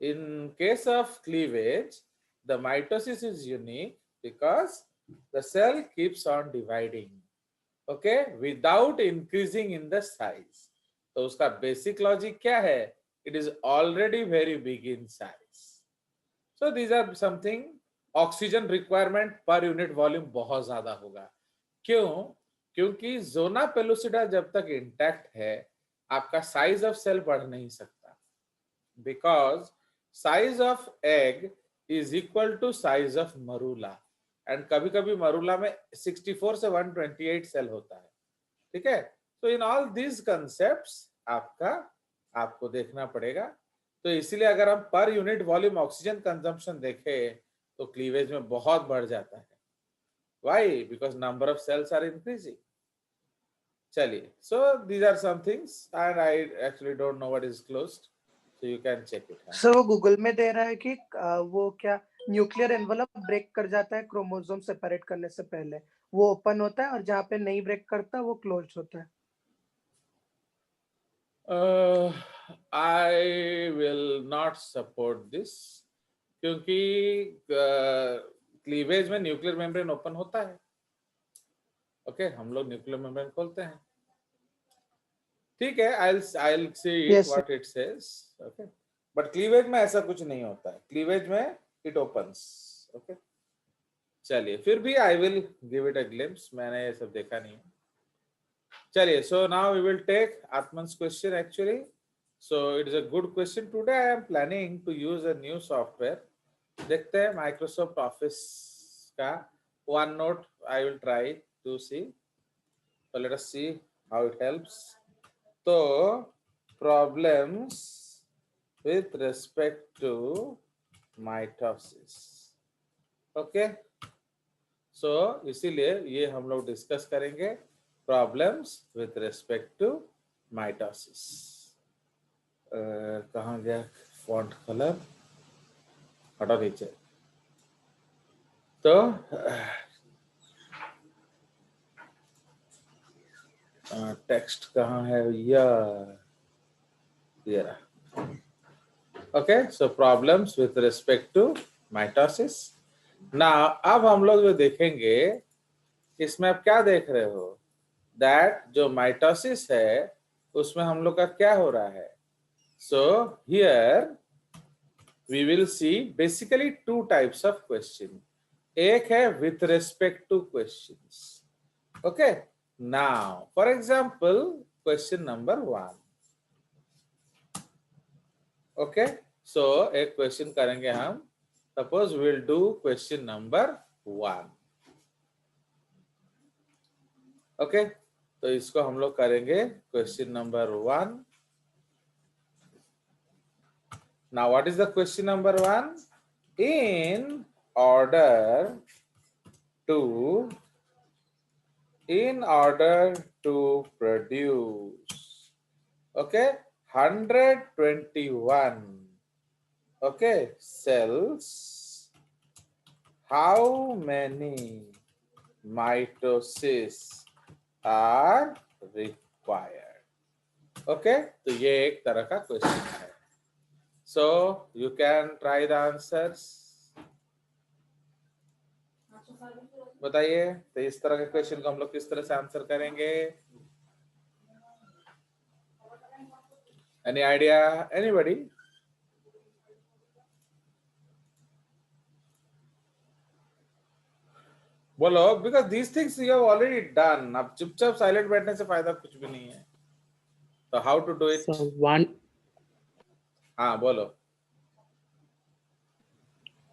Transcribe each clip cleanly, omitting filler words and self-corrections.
In case of cleavage, the mitosis is unique because the cell keeps on dividing, okay, without increasing in the size. तो उसका basic logic क्या है? It is already very big in size. So these are something. Oxygen requirement per unit volume बहुत ज्यादा होगा. क्यों? क्योंकि zona pellucida जब तक इंटैक्ट है आपका साइज ऑफ सेल बढ़ नहीं सकता, because size of egg is equal to size of morula, and कभी कभी मरूला में 64 से 128 सेल होता है. ठीक है, तो इन ऑल दीज कंसेप्ट्स आपको देखना पड़ेगा. तो इसीलिए अगर हम per unit volume oxygen consumption देखें तो क्लीवेज में बहुत बढ़ जाता है. Why? Because number of cells are increasing. चलिए, so these are some things and I actually don't know what is closed, so you can check it. Sir वो Google में दे रहा है कि वो क्या न्यूक्लियर एनवलप ब्रेक कर जाता है क्रोमोसोम सेपरेट करने से पहले, वो ओपन होता है और जहाँ पे नहीं ब्रेक करता वो क्लोज होता है. I will not support this क्योंकि क्लीवेज में न्यूक्लियर मेम्ब्रेन ओपन होता है. ओके, हम लोग न्यूक्लियर मेम्ब्रेन खोलते हैं. ठीक है, I'll see what it says. Okay, but cleavage में ऐसा कुछ नहीं होता है. क्लीवेज में इट ओपन्स. ओके, चलिए, फिर भी I will give it a glimpse. मैंने ये सब देखा नहीं है. चलिए, so now we will take Atman's question actually. So it is a good question. Today I am planning to use a new software. देखते हैं Microsoft Office का OneNote. I will try to see. So let us see how it helps. So problems with respect to mitosis. Okay. So इसीलिए ये हम लोग discuss करेंगे problems with respect to mitosis. कहाँ गया font color? हटा नीचे. तो टेक्स्ट कहाँ है भैया? ये रहा. Okay, so problems with respect to mitosis. Now अब हम लोग जो देखेंगे इसमें आप क्या देख रहे हो? दैट जो माइटोसिस है उसमें हम लोग का क्या हो रहा है. So here we will see basically two types of question. एक है with respect to questions. Okay, now for example question number 1. Okay, so एक क्वेश्चन करेंगे हम. Suppose we will do question number 1. Okay, तो इसको हम लोग करेंगे question number 1. Now what is the question number 1? In order to produce, okay, 121, okay, cells, how many mitosis are required? Okay, तो ये एक तरह का क्वेश्चन है. So you can try the answers. बताइए, तो इस तरह के क्वेश्चन को हम लोग किस तरह से आंसर करेंगे? Any idea? Anybody? बोलो, because these things you have already done. अब चुपचाप साइलेंट बैठने से फायदा कुछ भी नहीं है. तो how to do it? So one. हाँ बोलो.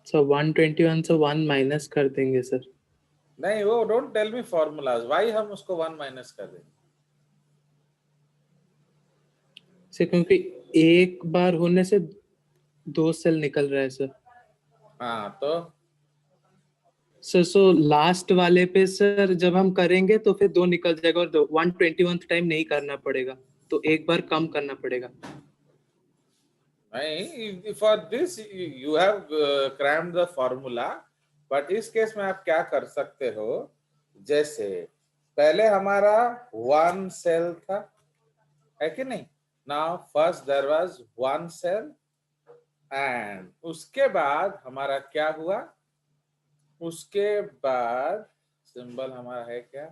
So 121 से 1 माइनस कर देंगे सर. नहीं, वो don't tell me formulas. Why हम उसको 1 माइनस कर देंगे? सर क्योंकि एक बार होने से 2 सेल निकल रहा है सर. हाँ, तो सर सो लास्ट वाले पे सर जब हम करेंगे तो फिर 2 निकल जाएगा और 121 टाइम नहीं करना पड़ेगा, तो एक बार कम करना पड़ेगा. नहीं, for this you have crammed the formula. But इस केस में आप क्या कर सकते हो, जैसे पहले हमारा 1 सेल था, है कि नहीं? Now first there was 1 cell, and उसके बाद हमारा क्या हुआ, उसके बाद सिंबल हमारा है क्या,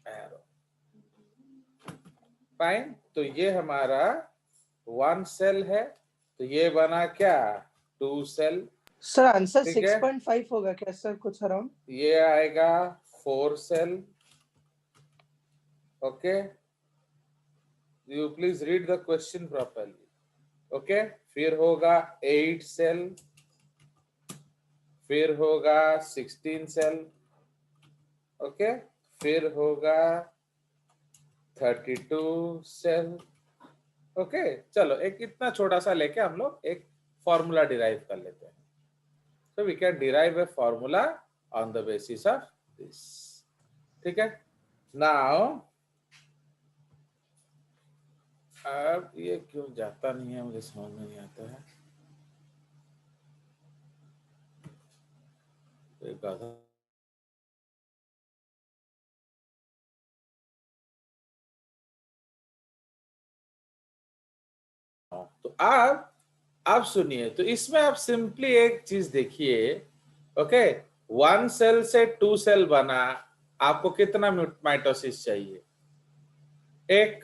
एरो। फाइन, तो ये हमारा 1 सेल है, तो ये बना क्या 2 सेल। सर आंसर ठीक है, 6.5 होगा क्या सर, कुछ अराउंड? ये आएगा 4 cell. Okay, you please read the question properly. Okay, फिर होगा 8 सेल, फिर होगा 16 सेल। ओके, फिर होगा 32 सेल। ओके, चलो एक इतना छोटा सा लेके हम लोग एक फॉर्मूला डिराइव कर लेते हैं। So we can derive a formula on the basis of this. ठीक है, now अब ये क्यों जाता नहीं है, मुझे समझ में नहीं आता है। एक गाधा तो आप सुनिए, तो इसमें आप सिंपली एक चीज देखिए। ओके, 1 सेल से 2 सेल बना, आपको कितना माइटोसिस चाहिए, 1।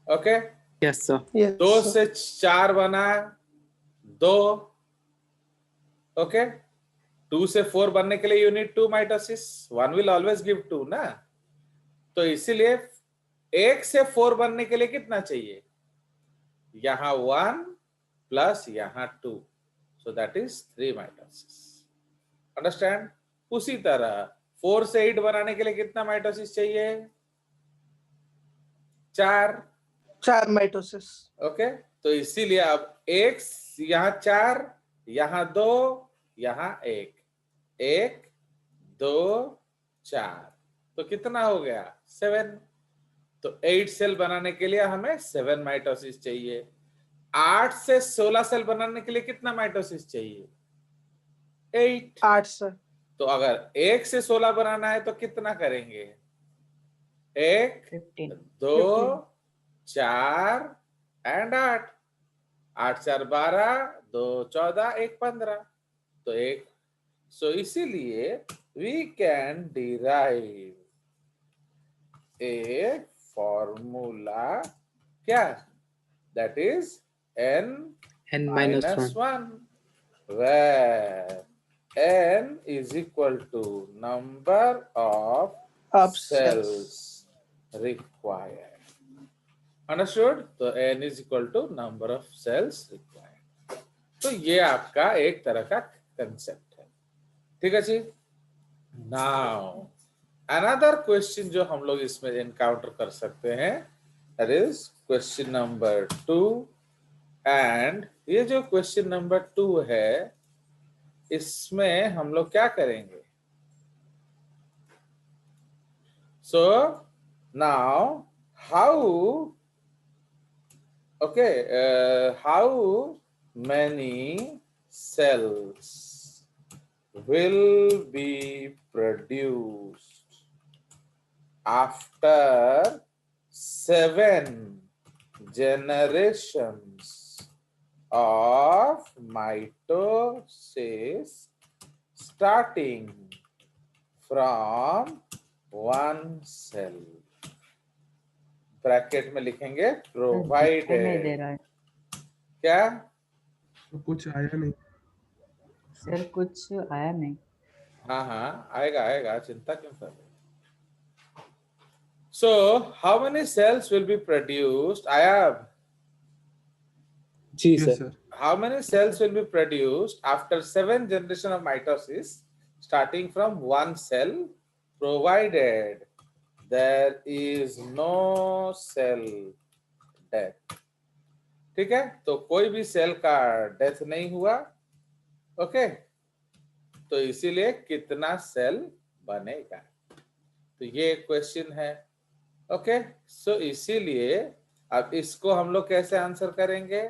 Okay, yes sir. 2 यस से 4 बना, 2। ओके, 2 से 4 बनने के लिए you need 2 mitosis, 1 will always give 2 ना। तो इसीलिए 1 से 4 बनने के लिए कितना चाहिए, यहां 1 प्लस यहां 2, सो दैट इज 3 माइटोसिस। अंडरस्टैंड? उसी तरह 4 से 8 बनाने के लिए कितना माइटोसिस चाहिए, 4। 4 माइटोसिस। ओके, तो इसीलिए अब 1 यहां 4, यहां 2, यहां 1, 1 2 4, तो कितना हो गया 7। तो 8 सेल बनाने के लिए हमें 7 माइटोसिस चाहिए। 8 से 16 सेल बनाने के लिए कितना माइटोसिस चाहिए, 8। 8 सर। तो अगर 1 से 16 बनाना है तो कितना करेंगे, 1 15 2 15 4 एंड 8, 8 4 12, 2 14, 1 15, तो 1। सो इसीलिए we can derive a formula, क्या, that is n n minus minus 1. 1, where n is equal to number of Of cells. cells required. Understood? तो n is equal to number of cells required. तो ये आपका एक तरह का concept है। ठीक है जी। नाउ अनदर क्वेश्चन जो हम लोग इसमें एनकाउंटर कर सकते हैं, that is question number 2। And ये जो क्वेश्चन नंबर 2 है, इसमें हम लोग क्या करेंगे, so now how, okay, how many cells will be produced after 7 generations of mitosis starting from 1 cell। Bracket में लिखेंगे नहीं दे प्रोवाइडेड, रहा है क्या, तो कुछ आया नहीं। सर, कुछ आया नहीं। हाँ हाँ आएगा आएगा, चिंता क्यों कर रहे हो। So how many cells will be produced, Ayab? जी yes sir. Sir. How many cells will be produced after 7 generation of mitosis starting from 1 cell, provided there is no cell death? ठीक है, तो कोई भी सेल का death नहीं हुआ। Okay, तो इसीलिए कितना सेल बनेगा, तो ये क्वेश्चन है। ओके, सो इसीलिए अब इसको हम लोग कैसे आंसर करेंगे,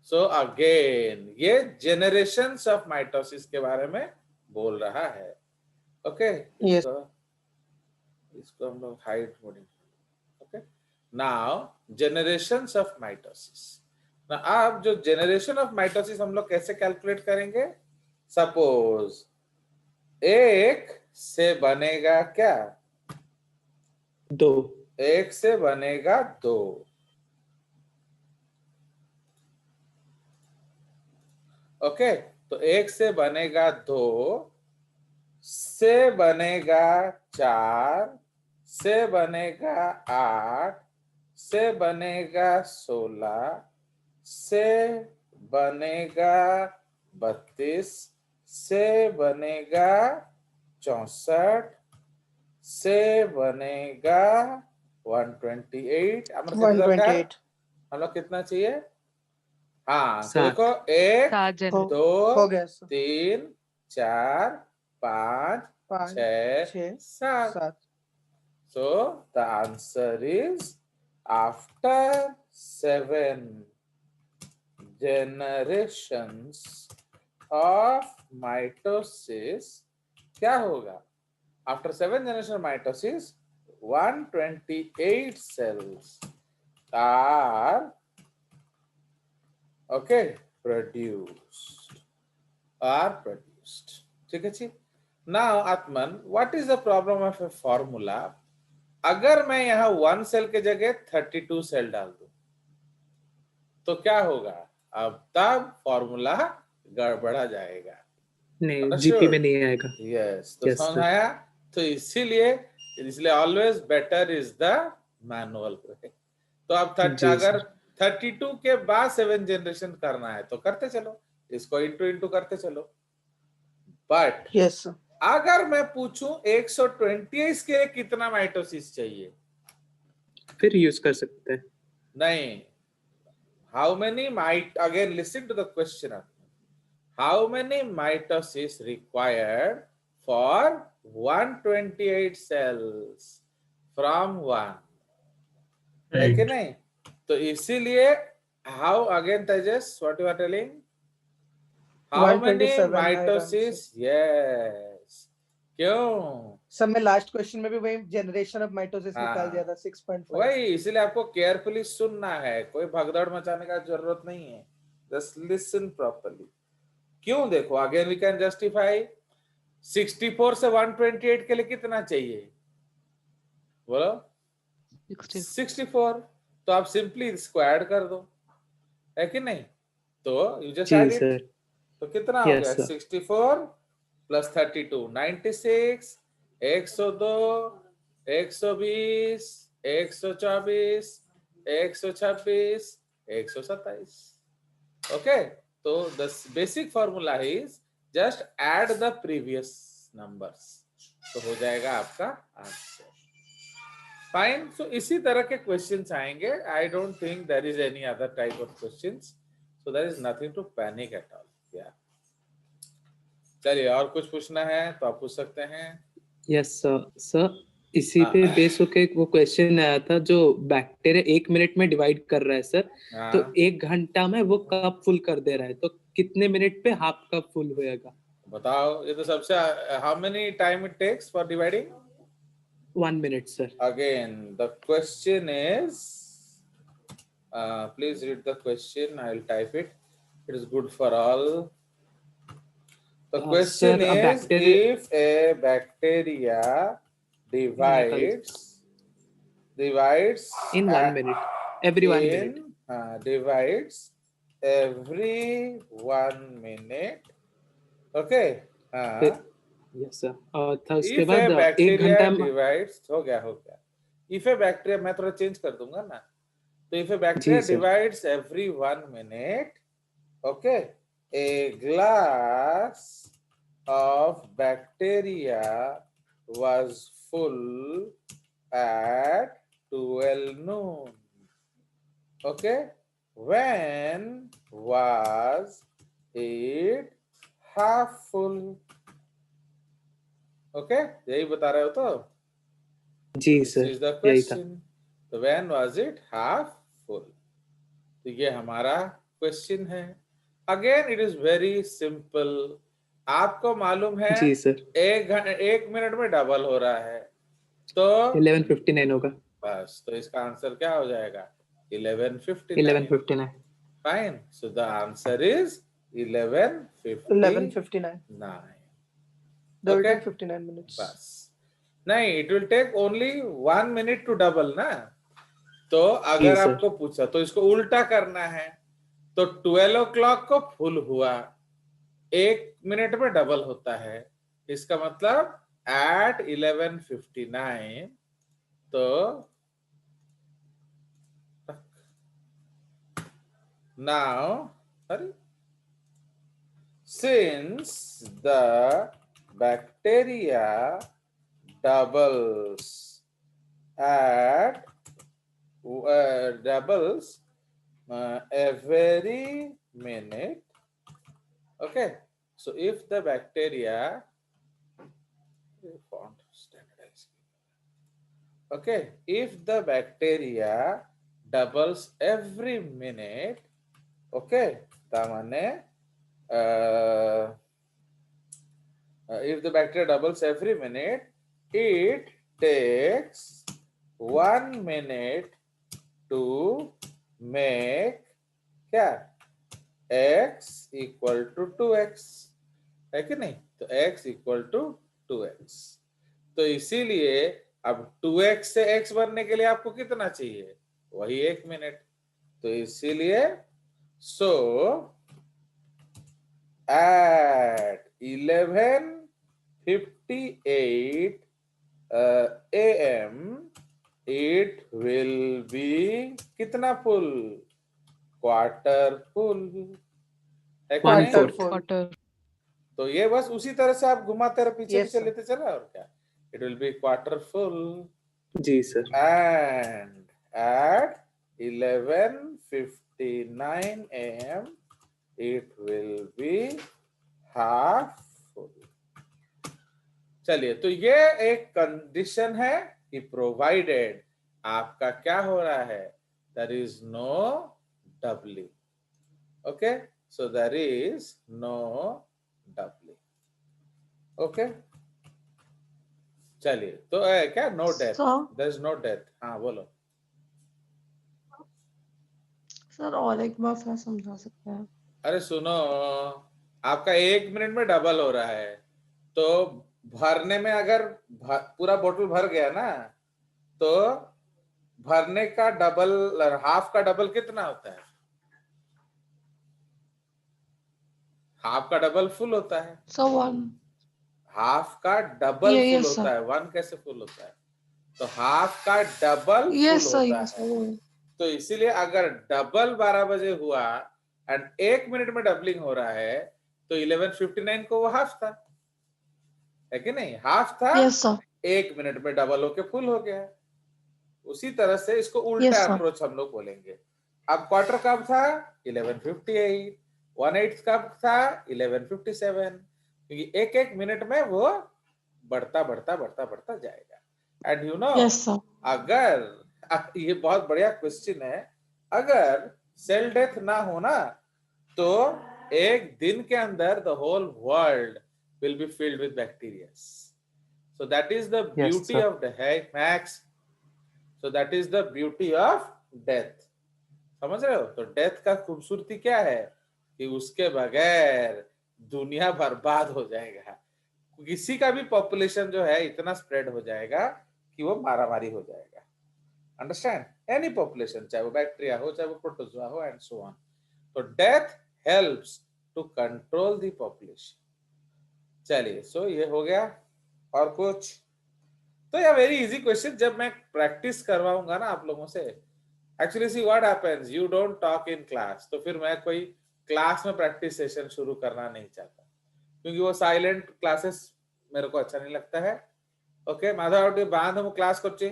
सो अगेन ये जेनरेशंस ऑफ माइटोसिस के बारे में बोल रहा है। Okay, Yes. इसको हम लोग hide modding. Okay, now generations of mitosis, ना अब जो जेनरेशन ऑफ माइटोसिस हम लोग कैसे कैलकुलेट करेंगे? सपोज एक से बनेगा क्या? 2। एक से बनेगा 2। ओके, तो एक से बनेगा 2, से बनेगा 4, से बनेगा 8, से बनेगा 16, से बनेगा 32, से बनेगा 64, से बनेगा 128। हम लोग कितना दरकार? 128 हम लोग कितना चाहिए? हाँ, तो 7। देखो 1, 7 जन। हो 2, गया sir. 3, 4, 5, 5 6, 6 7. 7 So the answer is after 7 generations of mitosis क्या होगा? After 7 generation of mitosis, 128 cells are produced. ठीक है जी. Now Atman, what is the problem of a formula? अगर मैं यहाँ 1 सेल के जगह 32 सेल डाल दूं तो क्या होगा? अब तब फॉर्मूला गड़बड़ा जाएगा. नहीं, जीपी में नहीं आएगा। यस, तो Yes, समझ sir. आया? तो इसलिए always better is the manual. तो अब जी, अगर sir. 32 के बाद 7 जनरेशन करना है तो करते चलो, इसको इंटू करते चलो. But yes sir. अगर मैं पूछूं 128 के लिए कितना माइटोसिस चाहिए? फिर यूज कर सकते हैं। नहीं, how many again listen to the question. How many mitosis required for 128 cells from 1? है कि नहीं? तो इसीलिए how again Tejas, what you are telling? How many 127 mitosis? Yes. क्यों? सर मैं लास्ट क्वेश्चन में भी वही जनरेशन ऑफ माइटोसिस निकाल दिया था 6.5। वही, इसीलिए आपको केयरफुली सुनना है, कोई भगदड़ मचाने का जरूरत नहीं है. Just listen properly. क्यों? देखो अगेन वी कैन जस्टिफाई. 64 से 128 के लिए कितना चाहिए? बोलो. 64. तो आप सिंपली स्क्वायर कर दो, है कि नहीं? तो यू जस्ट जी ऐड इट. सर। तो कितना हो Yes, गया? sir. 64 plus 32 96, 102, 120, 124, 126, 127. Okay, so the basic formula is just add the previous numbers. तो हो जाएगा आपका आंसर. फाइन. सो इसी तरह के क्वेश्चंस आएंगे. I don't think there is any other type of questions, so there is nothing to panic at all. या चलिए, और कुछ पूछना है तो आप पूछ सकते हैं. Yes sir. सर इसी पे बेस होके वो क्वेश्चन आया था, जो बैक्टीरिया 1 मिनट में डिवाइड कर रहा है सर, तो 1 घंटा में वो कप फुल कर दे रहा है, तो कितने मिनट पे हाफ कप फुल होएगा? बताओ. ये तो सबसे how many time it takes for dividing? 1 minute sir. Again the question is, please read the question. I will type it. It is good for all. The question sir, is, if a bacteria divides in 1 minute, every 1 minute. Divides every 1 minute. Okay. Yes sir. और था उसके If बाद a 1 bacteria घंटा divides, हो गया. If a bacteria, मैं थोड़ा change कर दूंगा ना. तो if a bacteria ji, sir. divides every 1 minute, okay, a glass of bacteria was full at 12 noon. Okay, when was it half full? Okay, यही बता रहे हो तो? जी This सर, is the यही था. question. So when was it half full? तो ये हमारा क्वेश्चन है. Again it is very simple. आपको मालूम है जी सर. 1 मिनट में डबल हो रहा है, तो 11:59 होगा. बस. तो इसका आंसर क्या हो जाएगा? 11:59. 11:59. Fine. So the answer is 11:59. 11:59. They will Okay. take 59 minutes. बस नहीं, it will take only 1 minute to double ना. तो अगर sir. आपको पूछा तो इसको उल्टा करना है, तो 12 o'clock को फुल हुआ, 1 मिनट में डबल होता है, इसका मतलब at 11:59. तो now, sorry, since the bacteria doubles at every minute. Okay, so if the bacteria font standardized. Okay, if the bacteria doubles every minute, okay, tamane if the bacteria doubles every minute, it takes 1 minute to make क्या x equal to 2x, है कि नहीं? तो x equal to 2x. तो इसीलिए अब 2x से x बनने के लिए आपको कितना चाहिए? वही 1 मिनट. तो इसीलिए so at 11:58 a.m. it will be कितना full? क्वार्टर फुल, है कि नहीं? Quarter full. तो ये बस उसी तरह से आप घुमाते रहे, पीछे Yes, पीछे sir. लेते चला, और क्या. It will be quarter full जी sir. and at 11:59 a.m. it will be half full. चलिए, तो ये एक कंडीशन है कि प्रोवाइडेड आपका क्या हो रहा है, there is no doubling. Okay, so there is no doubling. Okay, चलिए, तो क्या no death, there is no death. हाँ बोलो. सर और एक बार फिर समझा सकते हैं? अरे सुनो, आपका 1 मिनट में डबल हो रहा है, तो भरने में अगर पूरा बोतल भर गया ना, तो भरने का डबल, हाफ का डबल कितना होता है? हाफ का डबल फुल होता है. सो 1. हाफ का डबल Yes, फुल sir. होता है, 1 कैसे फुल होता है? तो हाफ का डबल Yes, फुल sir. होता Yes, है. sir. तो इसीलिए अगर डबल 12 बजे हुआ एंड 1 मिनट में डबलिंग हो रहा है, तो 11:59 को वो हाफ था, है कि नहीं? हाफ था, Yes, sir. 1 मिनट में डबल होके फुल हो गया. उसी तरह से इसको Yes, उल्टा sir. अप्रोच हम लोग बोलेंगे. अब क्वार्टर कब था? 11:58. 1/8 कब था? 11:57. क्योंकि एक एक मिनट में वो बढ़ता बढ़ता बढ़ता बढ़ता जाएगा. And you know, Yes, sir. अगर ये बहुत बढ़िया क्वेश्चन है, अगर सेल डेथ ना होना तो एक दिन के अंदर the whole world will be filled with bacteria. So that is the beauty of the max. So that is the beauty of death. समझ रहे हो? तो डेथ का खूबसूरती क्या है कि उसके बगैर दुनिया बर्बाद हो जाएगा. किसी का भी पॉपुलेशन जो है इतना स्प्रेड हो जाएगा कि वो मारामारी हो जाएगा. अंडरस्टैंड? एनी पॉपुलेशन, चाहे वो बैक्टीरिया हो, चाहे वो प्रोटोजोआ हो, एंड सो ऑन. तो death helps to control the population. चलिए, सो ये हो गया. और कुछ? तो ये वेरी इजी क्वेश्चन. जब मैं प्रैक्टिस करवाऊंगा ना आप लोगों से, actually see what happens, you don't talk in class. तो फिर मैं कोई क्लास में प्रैक्टिस सेशन शुरू करना नहीं चाहता, क्योंकि वो साइलेंट क्लासेस मेरे को अच्छा नहीं लगता है. ओके, माधव टी बांध हम क्लास करছি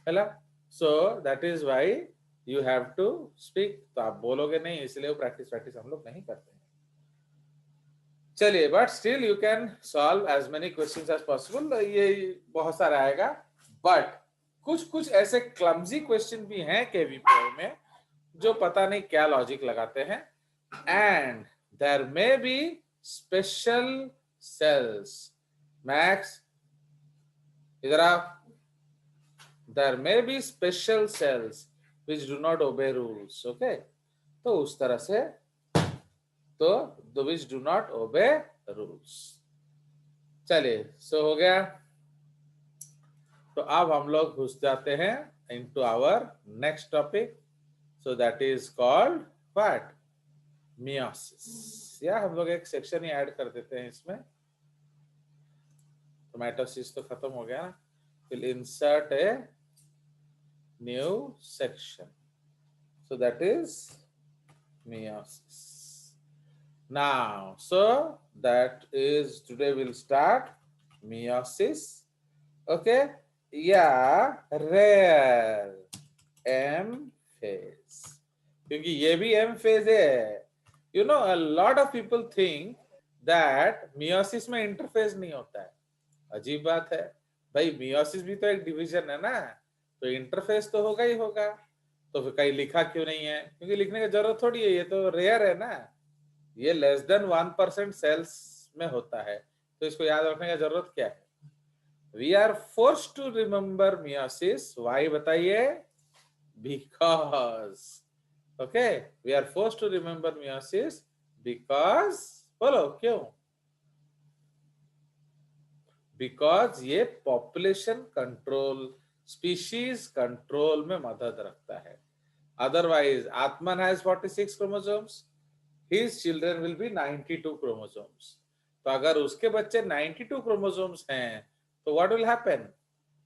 हेला. So that is why you have to speak. तो आप बोलोगे नहीं, इसलिए वो प्रैक्टिस हम लोग नहीं करते हैं. चलिए, but still you can solve as many questions as possible. ये बहुत सारा आएगा, बट कुछ कुछ ऐसे क्लमजी क्वेश्चन भी हैं केवीपीआई में जो पता नहीं क्या लॉजिक लगाते हैं. And there may be special cells. Max इधर आप. There may be special cells which do not obey rules. Okay, तो उस तरह से, तो दो which do not obey rules. चलिए, सो हो गया। तो अब हम लोग घुस जाते हैं into our next topic, so that is called what, meiosis. या हम लोग एक सेक्शन ही ऐड कर देते हैं इसमें। तो माइटोसिस तो खत्म हो गया, फिर insert a new section, so that is meiosis. Now, so that is, today we'll start meiosis. Okay, yeah, rare M phase, क्योंकि ये भी M phase है। You know, a lot of people think that meiosis में interphase नहीं होता है। अजीब बात है भाई, meiosis भी तो एक डिवीजन है ना, तो इंटरफेस तो होगा ही होगा। तो फिर कहीं लिखा क्यों नहीं है? क्योंकि लिखने की जरूरत थोड़ी है, ये तो रेयर है ना, ये लेस देन 1% सेल्स में होता है, तो इसको याद रखने की जरूरत क्या है? We are forced to remember meiosis, why बताइए? Because, okay, we are forced to remember meiosis because, बोलो क्यों? बिकॉज ये पॉपुलेशन कंट्रोल, स्पीशीज कंट्रोल में मदद रखता है। Otherwise, Atman has 46 chromosomes. His children will be 92 chromosomes. तो अगर उसके बच्चे 92 chromosomes हैं, तो what will happen?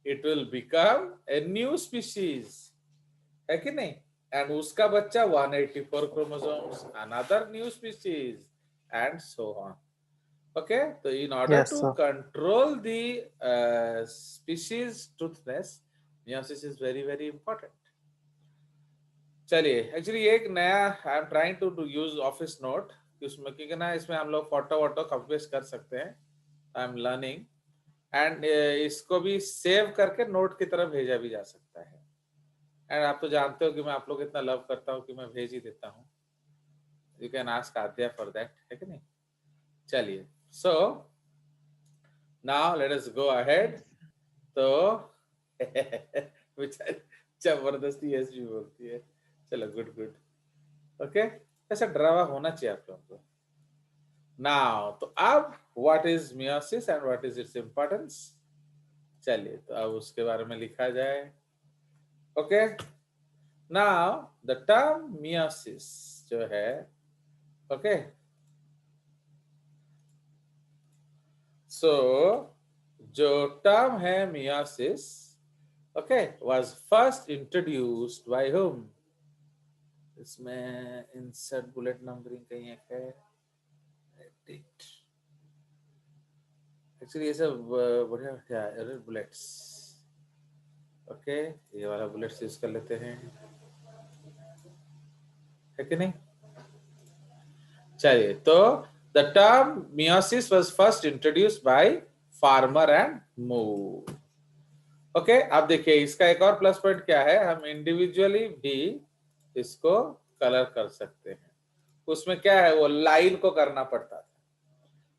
It will become a new species, है कि नहीं? And उसका बच्चा 184 chromosomes, another new species, and so on. Okay, so in order Yes, to sir. control the species truthness, meiosis is very very important. चलिए, actually एक नया I am trying to use office note, उसमें क्योंकि ना इसमें हम लोग photo वोटो कॉपी पेस्ट कर सकते हैं। आई एम लर्निंग, एंड इसको भी सेव करके नोट की तरह भेजा भी जा सकता है। एंड आप तो जानते हो कि मैं आप लोग इतना लव करता हूँ कि मैं भेज ही देता हूँ। You can ask Aadya for that, है कि नहीं? चलिए, so now let us go ahead. तो बेचारी जबरदस्ती यस भी बोलती है। चलो, गुड गुड, ओके, ऐसा डरावा होना चाहिए आप लोगों को। नाउ, तो अब what is meiosis and what is its importance? चलिए, तो अब उसके बारे में लिखा जाए। Okay, now the term meiosis जो है, ओके, सो जो टर्म है meiosis, okay, was first introduced bye whom? इसमें इंसर्ट बुलेट नंबरिंग कहीं एक है, एक्चुअली ये सब बढ़िया क्या एरर बुलेट्स। ओके, ये वाला बुलेट्स यूज कर लेते हैं, है कि नहीं? चलिए, तो the term meiosis was first introduced by Farmer and Moore. Okay, अब देखिए इसका एक और प्लस पॉइंट क्या है, हम इंडिविजुअली भी इसको कलर कर सकते हैं। उसमें क्या है, वो लाइन को करना पड़ता था।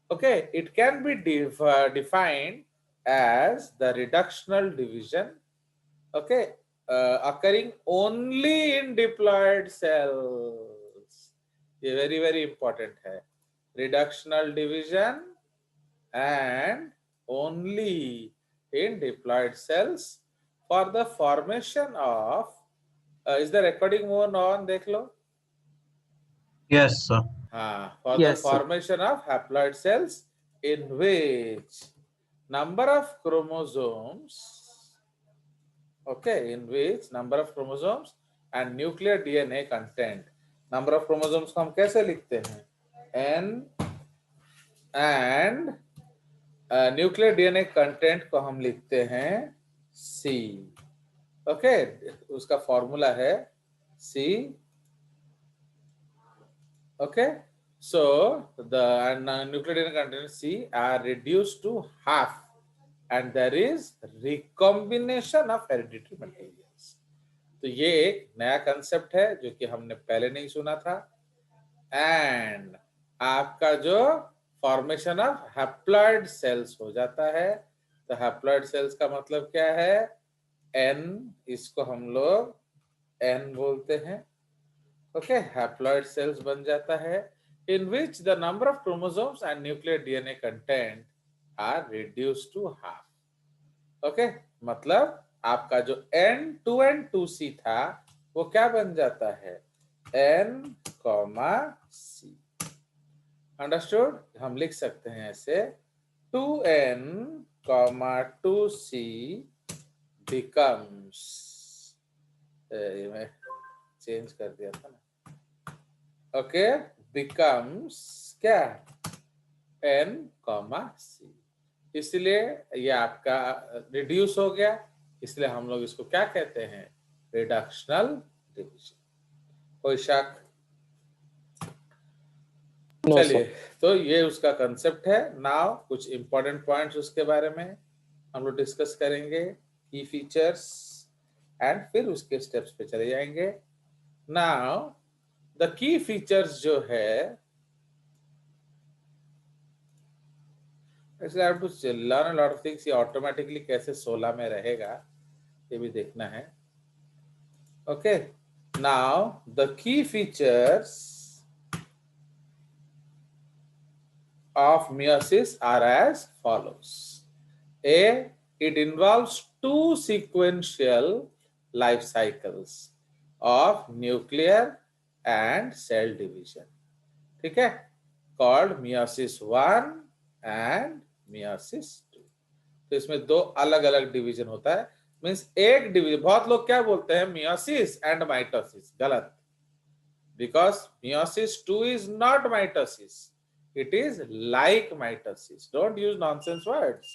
Okay, it can be defined as the reductional division, okay, occurring only in diploid cells. ये very very important है, reductional division and only in diploid cells for the formation of is the recording mode on? देख लो। Yes, sir. For Yes, the sir. formation of haploid cells in which number of chromosomes, okay, in which number of chromosomes and nuclear DNA content, number of chromosomes को हम कैसे लिखते हैं? N and nuclear DNA content को हम लिखते हैं C, okay, उसका फॉर्मूला है C, okay. So the nuclear DNA content C are reduced to half, and there is recombination of hereditary materials. तो ये एक नया कंसेप्ट है जो कि हमने पहले नहीं सुना था। एंड आपका जो फॉर्मेशन ऑफ हैप्लॉइड सेल्स हो जाता है, तो हैप्लॉइड सेल्स का मतलब क्या है? N, इसको हम लोग N बोलते हैं, ओके, हैप्लॉइड सेल्स बन जाता है in which the number of chromosomes and nuclear DNA content are reduced to half. Okay, मतलब आपका जो N2N2C था वो क्या बन जाता है, N, अंडरस्टूड। हम लिख सकते हैं ऐसे 2N, 2C becomes, ये मैं चेंज कर दिया था ना, ओके, becomes क्या, N, C। इसलिए ये आपका रिड्यूस हो गया, इसलिए हम लोग इसको क्या कहते हैं, रिडक्शनल डिवीजन। कोई शक? No, चलिए, sir. तो ये उसका कंसेप्ट है। नाउ कुछ इंपॉर्टेंट पॉइंट्स उसके बारे में हम लोग डिस्कस करेंगे, की फीचर्स, एंड फिर उसके स्टेप्स पे चले जाएंगे। नाउ द की फीचर्स जो है, actually I have to learn a lot of things, ये ऑटोमेटिकली कैसे 16 में रहेगा ये भी देखना है। Okay, now the key features of meiosis are as follows. A, it involves two sequential life cycles of nuclear and cell division, ठीक है, called meiosis 1 and meiosis 2। तो इसमें दो अलग अलग डिवीजन होता है, मीन्स एक डिवीजन, बहुत लोग क्या बोलते हैं, meiosis and mitosis, गलत, because meiosis 2 is not mitosis, it is like mitosis, don't use nonsense words।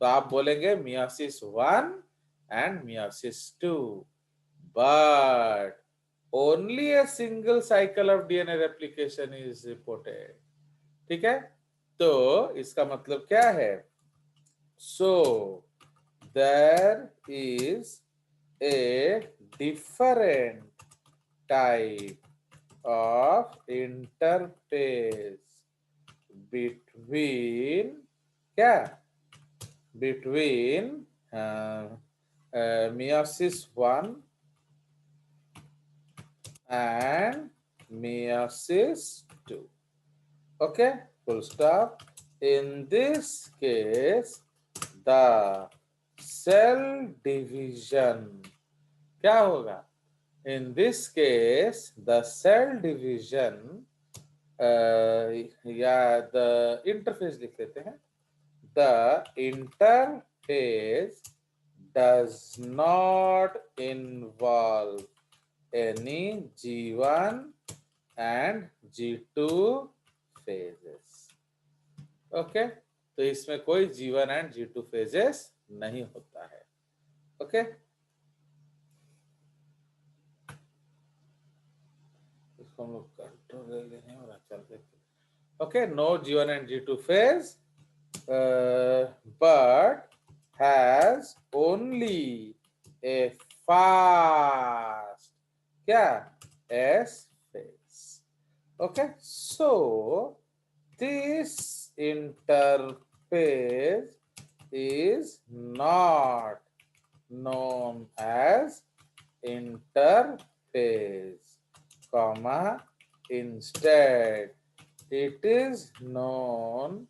तो आप बोलेंगे meiosis 1 and meiosis 2, but only a single cycle of DNA replication is reported, ठीक है। तो इसका मतलब क्या है, so there is a different type of interface between क्या, between meiosis 1 and meiosis 2, okay, full stop। In this case the cell division क्या होगा, in this case the cell division या the interface लिख लेते हैं, the interface does not involve any G1 and G2 phases, okay, तो इसमें कोई G1 and G2 phases नहीं होता है, ओके। इसको हम लोग कंट्रोल ले लें और चल देते, okay, no G1 and G2 phase, but has only a fast क्या, S phase, okay। So this interface is not known as interface, comma, instead it is known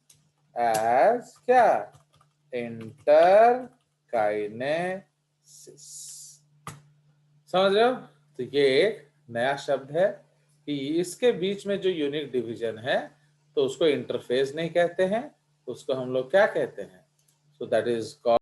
as क्या, interkinesis। समझ रहे हो? तो ये एक नया शब्द है कि इसके बीच में जो यूनिक डिवीजन है तो उसको इंटरफेस नहीं कहते हैं, उसको हम लोग क्या कहते हैं, सो दैट इज